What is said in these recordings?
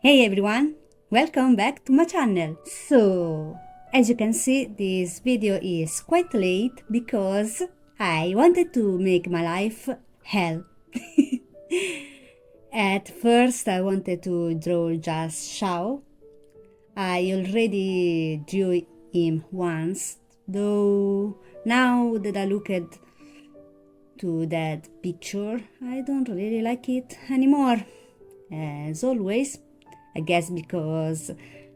Hey everyone, welcome back to my channel. So, as you can see, this video is quite late because I wanted to make my life hell. At first I wanted to draw just Xiao. I already drew him once, though now that I look at to that picture, I don't really like it anymore. As always, I guess because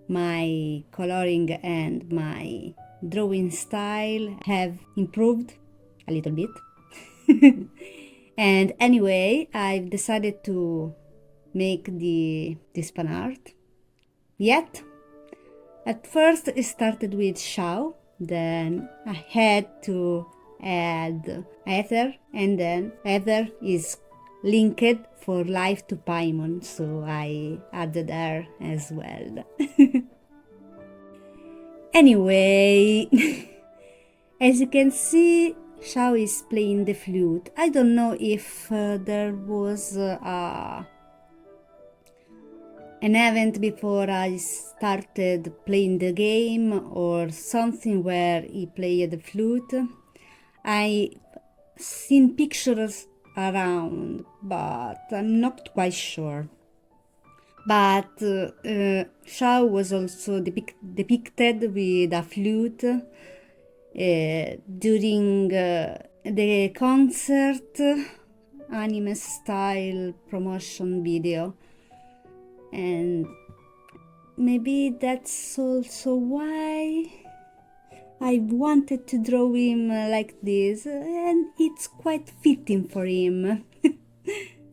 my coloring and my drawing style have improved a little bit. And anyway, I've decided to make this fan art. Yet, at first it started with Xiao, then I had to add Ether, and then Ether is linked for life to Paimon, so I added her as well. Anyway, as you can see, Xiao is playing the flute. I don't know if there was an event before I started playing the game or something where he played the flute. I've seen pictures around, but I'm not quite sure. But Xiao was also depicted with a flute during the concert anime style promotion video, and maybe that's also why I wanted to draw him like this, and it's quite fitting for him.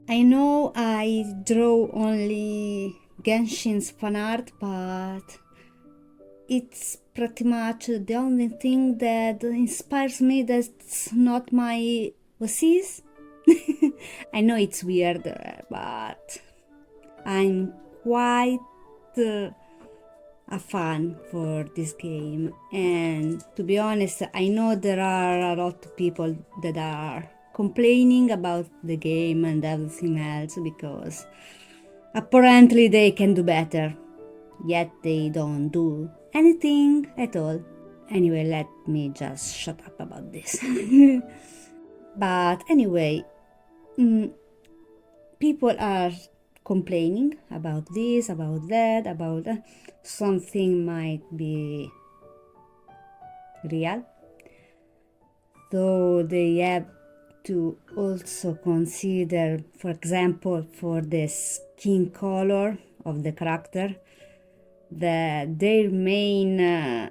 I know I draw only Genshin's fan art, but it's pretty much the only thing that inspires me that's not my OCs. I know it's weird, but I'm quite a fan for this game, and to be honest, I know there are a lot of people that are complaining about the game and everything else because apparently they can do better, yet they don't do anything at all. Anyway, let me just shut up about this. But anyway, people are complaining about this, about that, about something might be real, though they have to also consider, for example, for the skin color of the character, that their main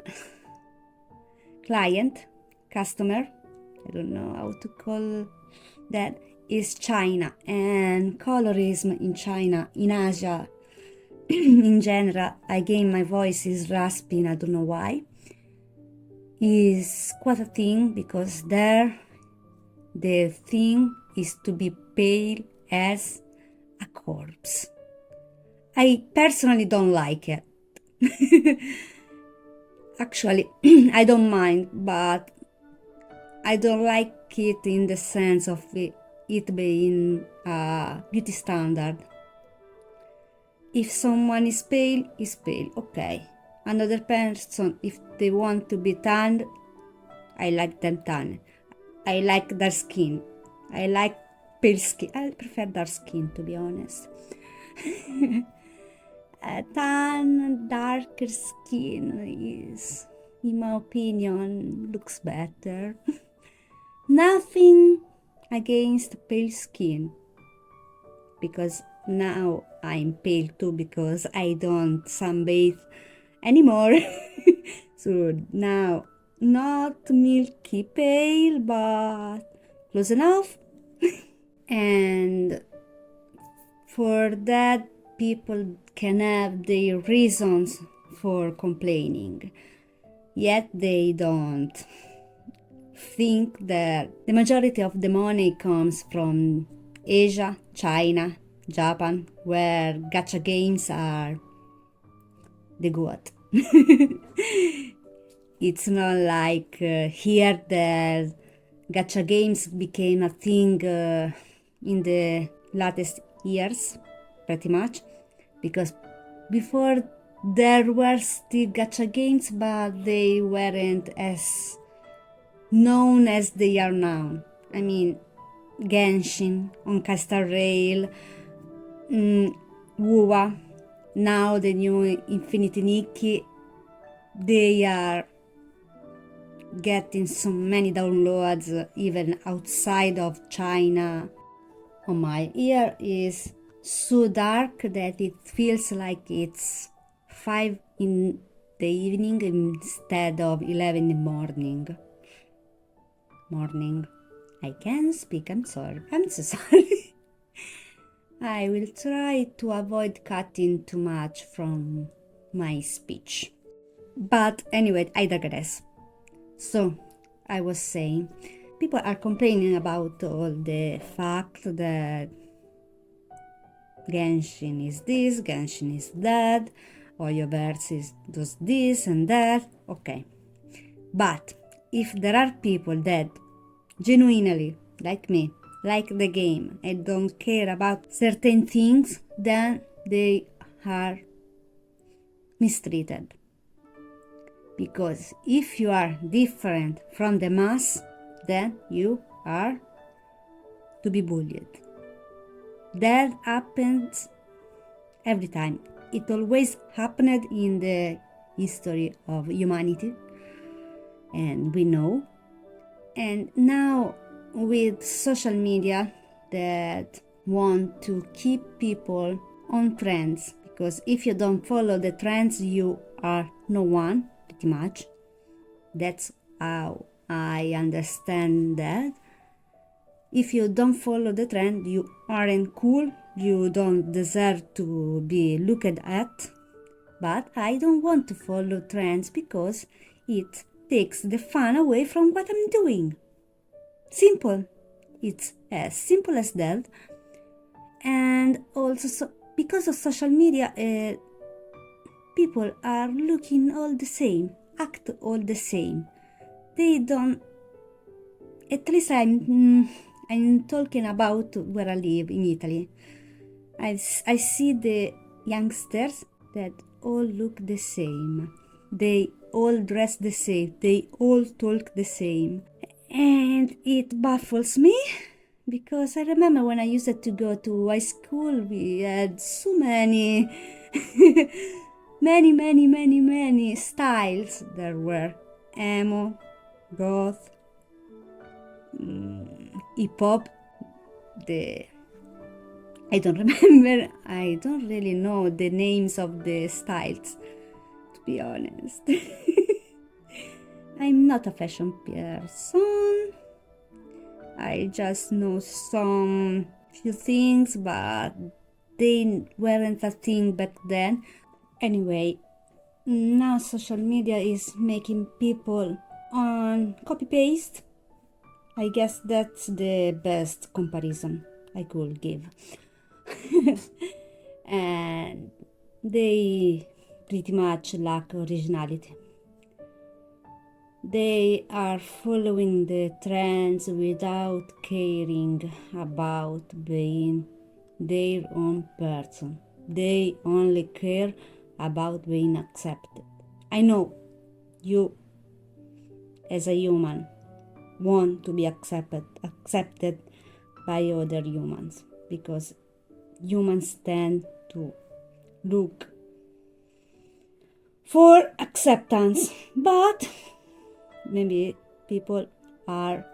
customer, I don't know how to call that, is China, and colorism in China, in Asia in general, again my voice is rasping, I don't know why, is quite a thing, because there the thing is to be pale as a corpse. I personally don't like it. Actually, I don't mind, but I don't like it in the sense of it being a beauty standard. If someone is pale, okay. Another person, if they want to be tanned, I like them tan. I like dark skin. I like pale skin. I prefer dark skin, to be honest. Tan, darker skin is, in my opinion, looks better. Nothing against pale skin, because now I'm pale too, because I don't sunbathe anymore. So now, not milky pale, but close enough. And for that, people can have their reasons for complaining, yet they don't think that the majority of the money comes from Asia, China, Japan, where gacha games are the good. It's not like here that gacha games became a thing in the latest years, pretty much, because before there were still gacha games, but they weren't as known as they are now. I mean, Genshin, on Castle Rail, WoWa, now the new Infinity Nikki, they are getting so many downloads even outside of China. Oh, my ear is so dark that it feels like it's 5 in the evening instead of 11 in the morning. I can't speak, I'm sorry. I'm so sorry. I will try to avoid cutting too much from my speech. But anyway, I digress. So, I was saying, people are complaining about all the fact that Genshin is this, Genshin is that, Oyoverse does this and that. Okay. But if there are people that genuinely, like me, like the game and don't care about certain things, then they are mistreated. Because if you are different from the mass, then you are to be bullied. That happens every time. It always happened in the history of humanity, and we know. And now with social media that want to keep people on trends, because if you don't follow the trends, you are no one, pretty much. That's how I understand that. If you don't follow the trend, you aren't cool, you don't deserve to be looked at. But I don't want to follow trends because it takes the fun away from what I'm doing. Simple. It's as simple as that. And also, because of social media, people are looking all the same, act all the same. They don't. At least I'm talking about where I live in Italy. I see the youngsters that all look the same. They all dress the same. They all talk the same. And it baffles me because I remember when I used to go to high school, we had so many, many styles. There were emo, goth, hip hop. I don't remember. I don't really know the names of the styles, to be honest. I'm not a fashion person. I just know some few things, but they weren't a thing back then. Anyway, now social media is making people on copy paste. I guess that's the best comparison I could give. And they pretty much lack originality. They are following the trends without caring about being their own person. They only care about being accepted. I know you, as a human, want to be accepted by other humans, because humans tend to look for acceptance, but maybe people are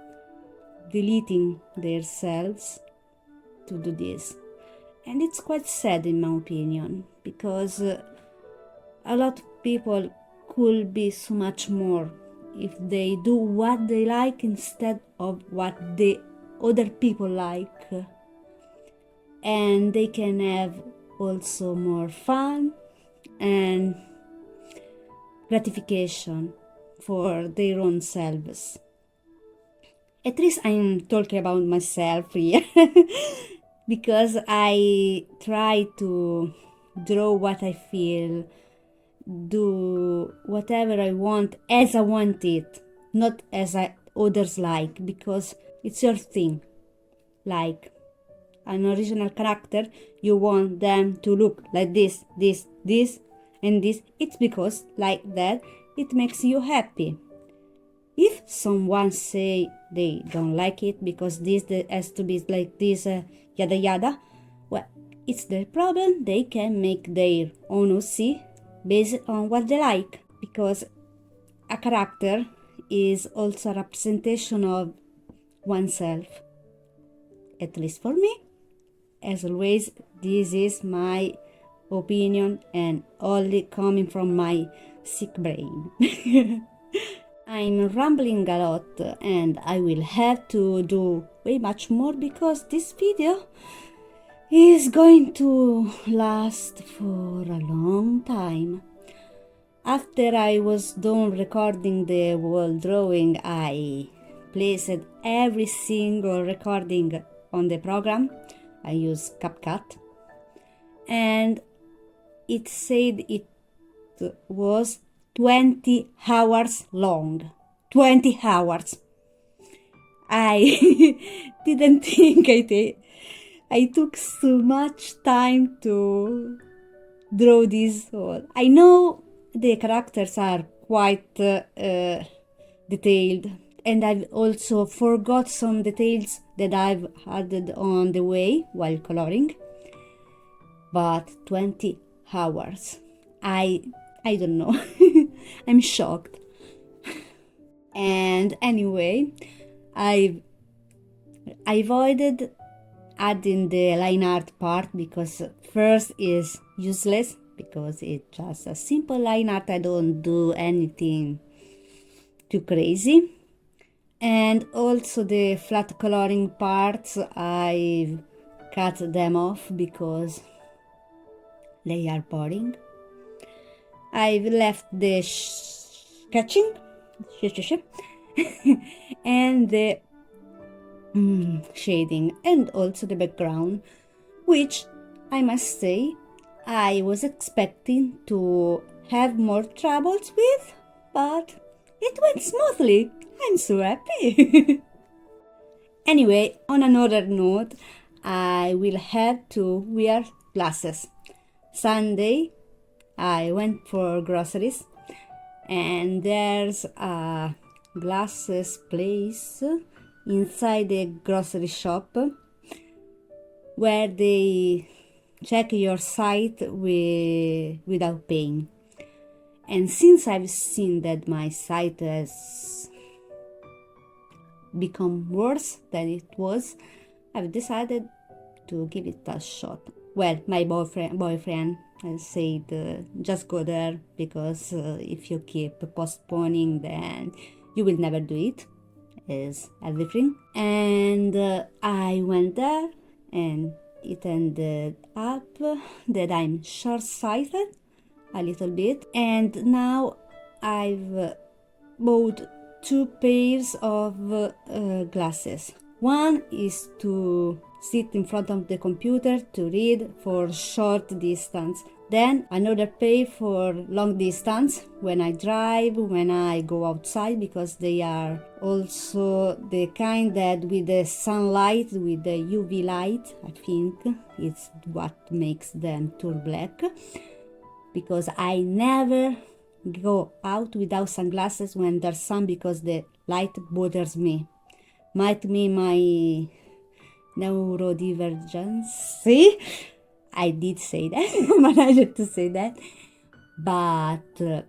deleting themselves to do this, and it's quite sad in my opinion, because a lot of people could be so much more if they do what they like instead of what the other people like, and they can have also more fun and gratification for their own selves. At least I'm talking about myself here because I try to draw what I feel, do whatever I want as I want it, not as others like, because it's your thing. Like an original character, you want them to look like this, this and this. It's because like that it makes you happy. If someone say they don't like it because this has to be like this, yada yada, well, it's their problem. They can make their own OC based on what they like, because a character is also a representation of oneself. At least for me. As always, this is my opinion and only coming from my sick brain. I'm rambling a lot and I will have to do way much more because this video is going to last for a long time. After I was done recording the wall drawing, I placed every single recording on the program. I use CapCut, and it said it was 20 hours long. 20 hours. I didn't think I took so much time to draw this wall. I know the characters are quite detailed, and I've also forgot some details that I've added on the way while coloring. But 20 hours. I don't know. I'm shocked. And anyway, I avoided adding the line art part because first is useless, because it's just a simple line art. I don't do anything too crazy. And also the flat coloring parts, I've cut them off because they are boring. I've left the sketching and the shading and also the background, which I must say I was expecting to have more troubles with, but it went smoothly. I'm so happy. Anyway, on another note, I will have to wear glasses. Sunday, I went for groceries, and there's a glasses place inside the grocery shop where they check your sight without paying. And since I've seen that my sight has become worse than it was, I've decided to give it a shot. Well, my boyfriend said just go there, because if you keep postponing, then you will never do it, as everything. And I went there, and it ended up that I'm short-sighted a little bit, and now I've bought 2 pairs of glasses. One is to sit in front of the computer to read for short distance, then another pair for long distance when I drive, when I go outside, because they are also the kind that with the sunlight, with the UV light, I think it's what makes them turn black, because I never go out without sunglasses when there's sun, because the light bothers me. Might be my neurodivergence. See, I did say that. I managed to say that, but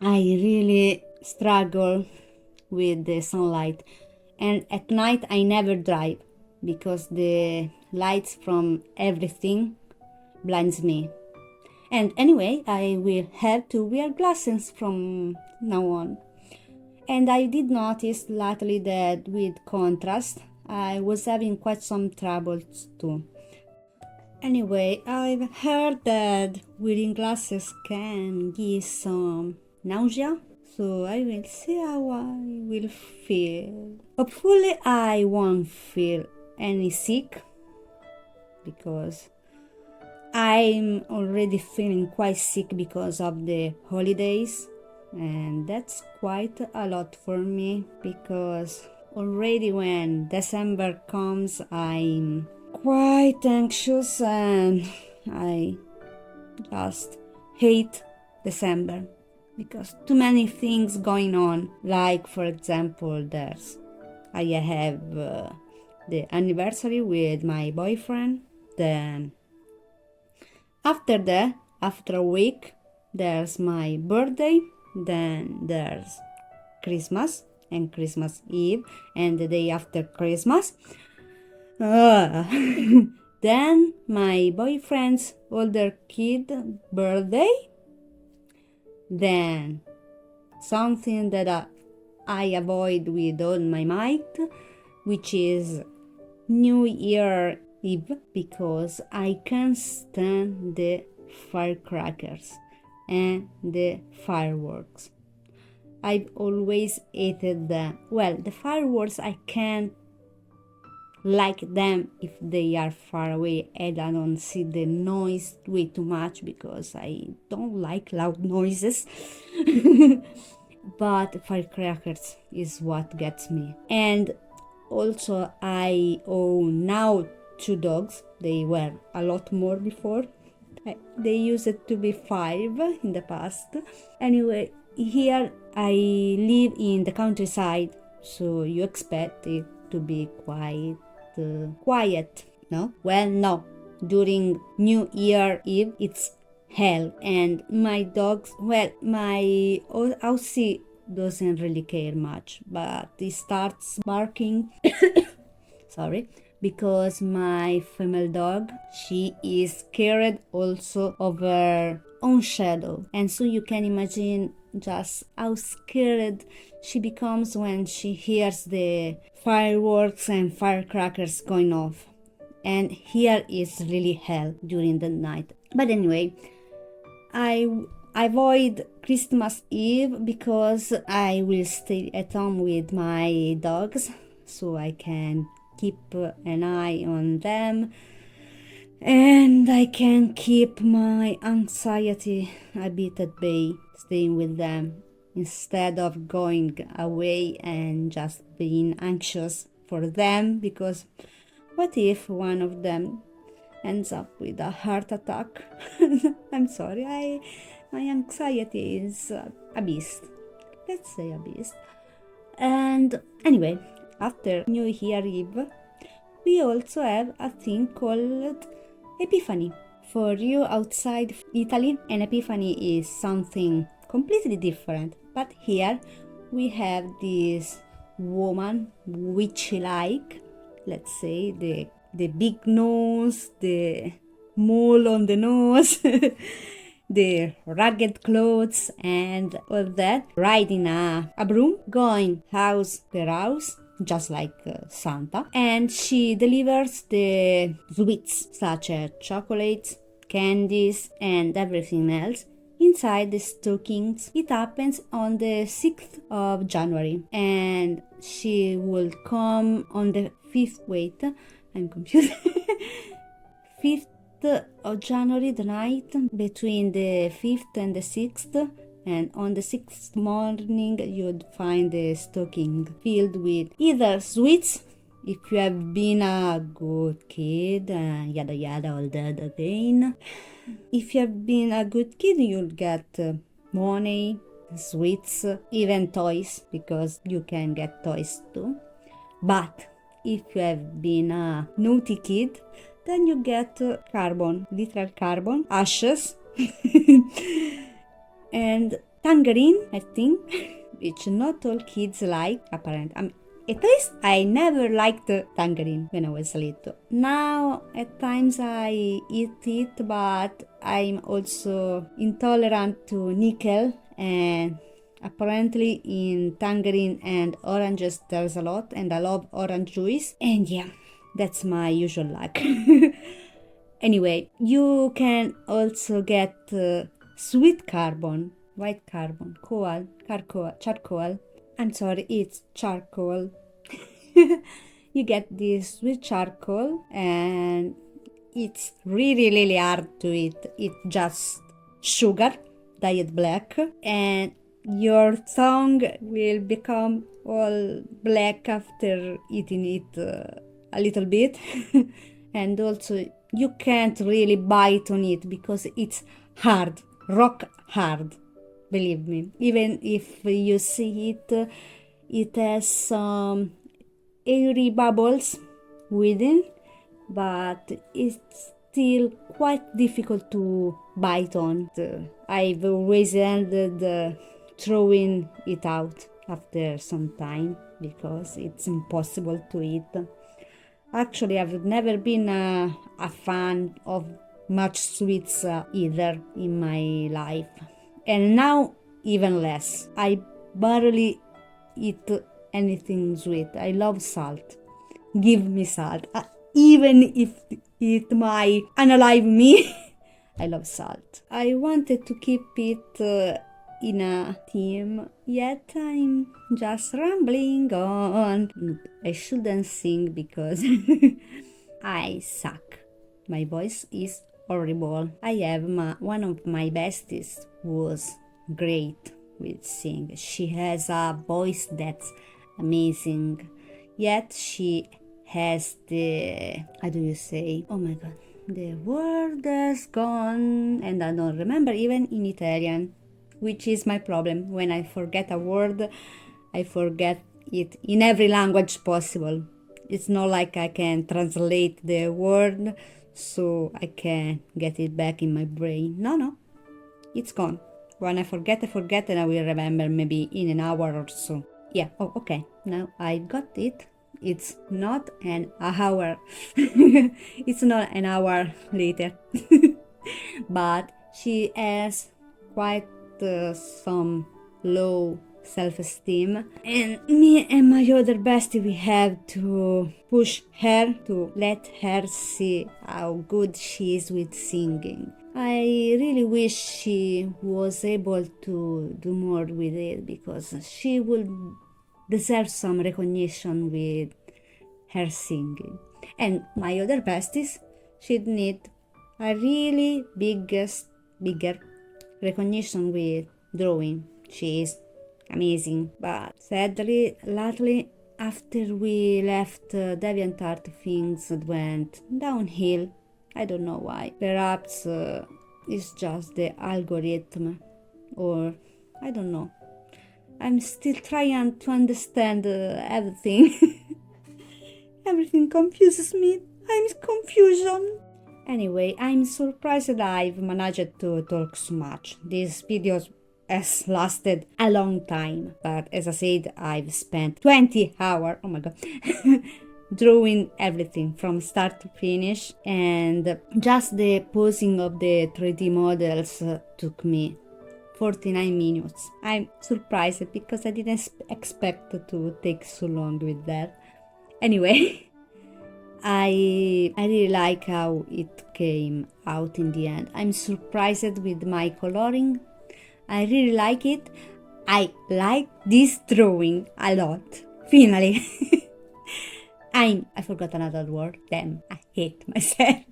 I really struggle with the sunlight, and at night I never drive because the lights from everything blinds me. And anyway, I will have to wear glasses from now on. And I did notice lately that with contrast, I was having quite some troubles too. Anyway, I've heard that wearing glasses can give some nausea, so I will see how I will feel. Hopefully I won't feel any sick, because I'm already feeling quite sick because of the holidays, and that's quite a lot for me, because already when December comes I'm quite anxious, and I just hate December because too many things going on. Like, for example, I have the anniversary with my boyfriend. Then after a week, there's my birthday. Then there's Christmas and Christmas Eve and the day after Christmas. Then my boyfriend's older kid birthday. Then something that I avoid with all my might, which is New Year Eve, because I can't stand the firecrackers and the fireworks. I've always hated them. Well, the fireworks I can't like them if they are far away and I don't see the noise way too much because I don't like loud noises. But firecrackers is what gets me. And also I own now 2 dogs. They were a lot more before. They used to be 5 in the past. Anyway, here I live in the countryside, so you expect it to be quite quiet, no? Well, no. During New Year Eve, it's hell. And my dogs, well, my Aussie doesn't really care much, but he starts barking. Sorry. Because my female dog, she is scared also of her own shadow. And so you can imagine just how scared she becomes when she hears the fireworks and firecrackers going off. And here is really hell during the night. But anyway, I avoid Christmas Eve because I will stay at home with my dogs, so I can keep an eye on them and I can keep my anxiety a bit at bay, staying with them instead of going away and just being anxious for them, because what if one of them ends up with a heart attack? I'm sorry, my anxiety is a beast. Let's say a beast. And anyway, after New Year Eve, we also have a thing called Epiphany. For you outside Italy, an Epiphany is something completely different. But here we have this woman witchy-like, let's say, the big nose, the mole on the nose, the ragged clothes and all that, riding a broom, going house per house, just like Santa, and she delivers the sweets such as chocolates, candies, and everything else inside the stockings. It happens on the 6th of January, and she will come on the 5th. Wait, I'm confused. 5th of January, the night between the 5th and the 6th. And on the 6th morning, you'd find the stocking filled with either sweets, if you have been a good kid, yada yada, all that again. If you have been a good kid, you'll get money, sweets, even toys, because you can get toys too. But if you have been a naughty kid, then you get carbon, literal carbon, ashes, and tangerine, I think, which not all kids like, apparently. At least I never liked tangerine when I was little. Now, at times I eat it, but I'm also intolerant to nickel, and apparently in tangerine and oranges there's a lot, and I love orange juice, and yeah, that's my usual luck. Anyway, you can also get sweet carbon, white carbon, charcoal. I'm sorry, it's charcoal. You get this sweet charcoal, and it's really hard to eat. It's just sugar, diet black, and your tongue will become all black after eating it a little bit. And also you can't really bite on it because it's hard, rock hard. Believe me, even if you see it, it has some airy bubbles within, but it's still quite difficult to bite on. I've always ended throwing it out after some time because it's impossible to eat. Actually, I've never been a fan of much sweets either in my life, and now even less. I barely eat anything sweet. I love salt. Give me salt. Even if it might unalive me, I love salt. I wanted to keep it in a theme, yet I'm just rambling on. I shouldn't sing because I suck. My voice is horrible. I have one of my besties was great with singing. She has a voice that's amazing, yet she has how do you say? Oh my god, the word has gone, and I don't remember even in Italian, which is my problem. When I forget a word, I forget it in every language possible. It's not like I can translate the word so I can get it back in my brain. No, it's gone. When I forget, and I will remember maybe in an hour or so. Yeah, oh, okay, now I got it. It's not an hour. It's not an hour later. But she has quite some low self-esteem, and me and my other bestie, we have to push her to let her see how good she is with singing. I really wish she was able to do more with it because she will deserve some recognition with her singing. And my other besties should need a really bigger recognition with drawing. She is amazing, but sadly, lately, after we left DeviantArt, things went downhill. I don't know why. Perhaps it's just the algorithm, or I don't know. I'm still trying to understand everything. Everything confuses me. I'm confusion. Anyway, I'm surprised that I've managed to talk so much. This video has lasted a long time, but as I said, I've spent 20 hours, oh my god, drawing everything from start to finish, and just the posing of the 3D models took me 49 minutes. I'm surprised because I didn't expect to take so long with that. Anyway, I really like how it came out in the end. I'm surprised with my coloring. I really like it. I like this drawing a lot. Finally. I forgot another word. Damn, I hate myself.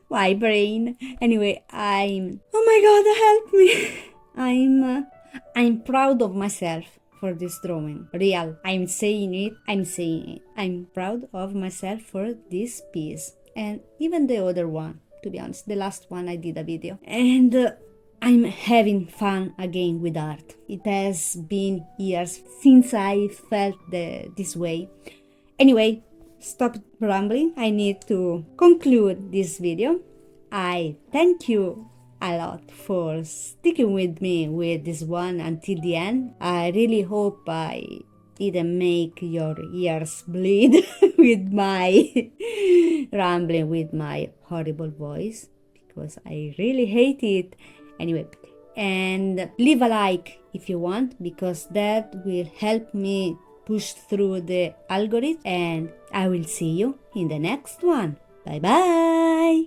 My brain. Anyway, oh my god, help me. I'm proud of myself for this drawing. Real. I'm saying it. I'm proud of myself for this piece. And even the other one, to be honest. The last one I did a video. And I'm having fun again with art. It has been years since I felt this way. Anyway, stop rambling. I need to conclude this video. I thank you a lot for sticking with me with this one until the end. I really hope I didn't make your ears bleed with my rambling with my horrible voice, because I really hate it. Anyway, and leave a like if you want, because that will help me push through the algorithm, and I will see you in the next one. Bye bye.